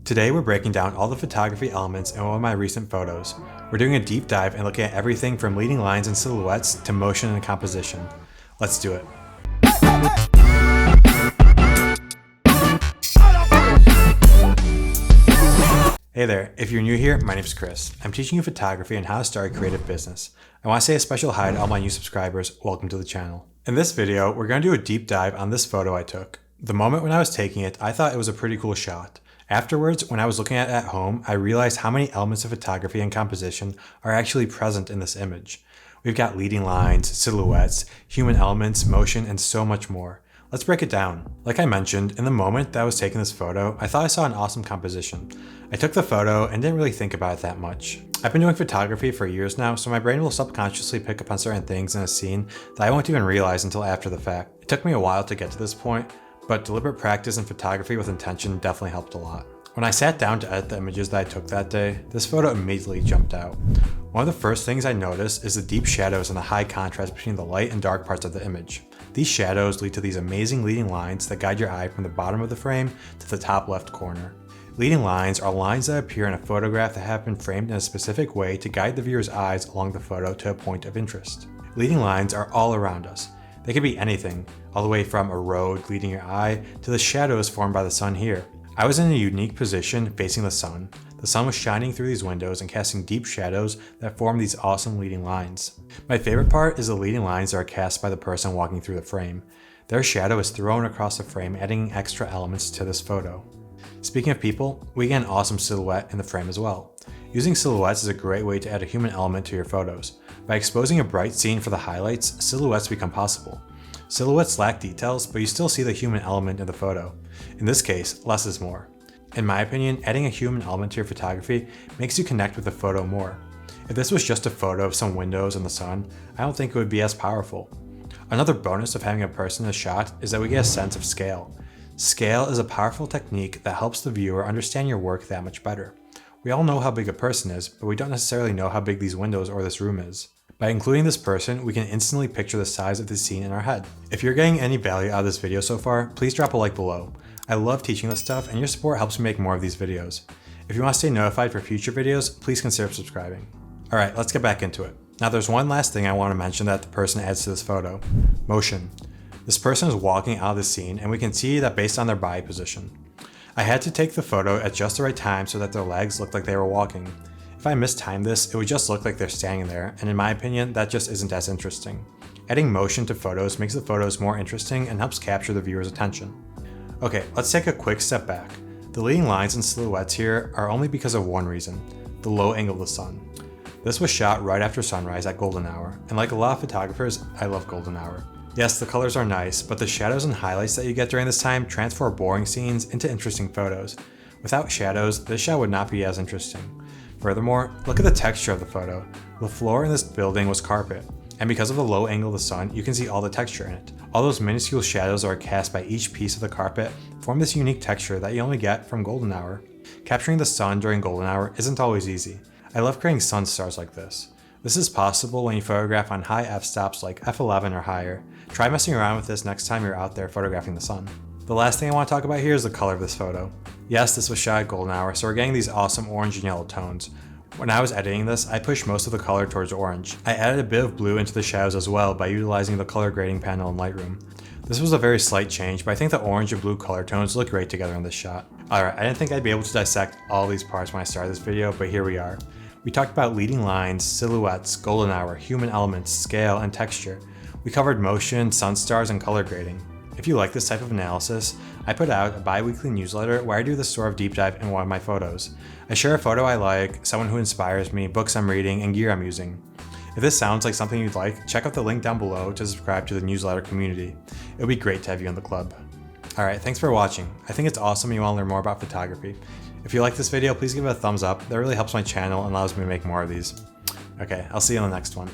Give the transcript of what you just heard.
Today we're breaking down all the photography elements in one of my recent photos. We're doing a deep dive and looking at everything from leading lines and silhouettes to motion and composition. Let's do it. Hey there, if you're new here, my name is Chris. I'm teaching you photography and how to start a creative business. I want to say a special hi to all my new subscribers. Welcome to the channel. In this video, we're going to do a deep dive on this photo I took. The moment when I was taking it, I thought it was a pretty cool shot. Afterwards, when I was looking at it at home, I realized how many elements of photography and composition are actually present in this image. We've got leading lines, silhouettes, human elements, motion, and so much more. Let's break it down. Like I mentioned, in the moment that I was taking this photo, I thought I saw an awesome composition. I took the photo and didn't really think about it that much. I've been doing photography for years now, so my brain will subconsciously pick up on certain things in a scene that I won't even realize until after the fact. It took me a while to get to this point, but deliberate practice in photography with intention definitely helped a lot. When I sat down to edit the images that I took that day, this photo immediately jumped out. One of the first things I noticed is the deep shadows and the high contrast between the light and dark parts of the image. These shadows lead to these amazing leading lines that guide your eye from the bottom of the frame to the top left corner. Leading lines are lines that appear in a photograph that have been framed in a specific way to guide the viewer's eyes along the photo to a point of interest. Leading lines are all around us. They could be anything, all the way from a road leading your eye to the shadows formed by the sun here. I was in a unique position facing the sun. The sun was shining through these windows and casting deep shadows that form these awesome leading lines. My favorite part is the leading lines that are cast by the person walking through the frame. Their shadow is thrown across the frame, adding extra elements to this photo. Speaking of people, we get an awesome silhouette in the frame as well. Using silhouettes is a great way to add a human element to your photos. By exposing a bright scene for the highlights, silhouettes become possible. Silhouettes lack details, but you still see the human element in the photo. In this case, less is more. In my opinion, adding a human element to your photography makes you connect with the photo more. If this was just a photo of some windows and the sun, I don't think it would be as powerful. Another bonus of having a person in the shot is that we get a sense of scale. Scale is a powerful technique that helps the viewer understand your work that much better. We all know how big a person is, but we don't necessarily know how big these windows or this room is. By including this person, we can instantly picture the size of the scene in our head. If you're getting any value out of this video so far, please drop a like below. I love teaching this stuff and your support helps me make more of these videos. If you want to stay notified for future videos, please consider subscribing. Alright, let's get back into it. Now there's one last thing I want to mention that the person adds to this photo. Motion. This person is walking out of the scene and we can see that based on their body position. I had to take the photo at just the right time so that their legs looked like they were walking. If I mistimed this, it would just look like they're standing there, and in my opinion, that just isn't as interesting. Adding motion to photos makes the photos more interesting and helps capture the viewer's attention. Okay, let's take a quick step back. The leading lines and silhouettes here are only because of one reason, the low angle of the sun. This was shot right after sunrise at golden hour, and like a lot of photographers, I love golden hour. Yes, the colors are nice, but the shadows and highlights that you get during this time transform boring scenes into interesting photos. Without shadows, this shot would not be as interesting. Furthermore, look at the texture of the photo. The floor in this building was carpet, and because of the low angle of the sun, you can see all the texture in it. All those minuscule shadows that are cast by each piece of the carpet form this unique texture that you only get from golden hour. Capturing the sun during golden hour isn't always easy. I love creating sun stars like this. This is possible when you photograph on high f-stops like f11 or higher. Try messing around with this next time you're out there photographing the sun. The last thing I want to talk about here is the color of this photo. Yes, this was shot at golden hour, so we're getting these awesome orange and yellow tones. When I was editing this, I pushed most of the color towards orange. I added a bit of blue into the shadows as well by utilizing the color grading panel in Lightroom. This was a very slight change, but I think the orange and blue color tones look great together in this shot. Alright, I didn't think I'd be able to dissect all these parts when I started this video, but here we are. We talked about leading lines, silhouettes, golden hour, human elements, scale, and texture. We covered motion, sun stars, and color grading. If you like this type of analysis, I put out a bi-weekly newsletter where I do this sort of deep dive in one of my photos. I share a photo I like, someone who inspires me, books I'm reading, and gear I'm using. If this sounds like something you'd like, check out the link down below to subscribe to the newsletter community. It would be great to have you in the club. Alright, thanks for watching. I think it's awesome you want to learn more about photography. If you like this video, please give it a thumbs up. That really helps my channel and allows me to make more of these. Okay, I'll see you in the next one.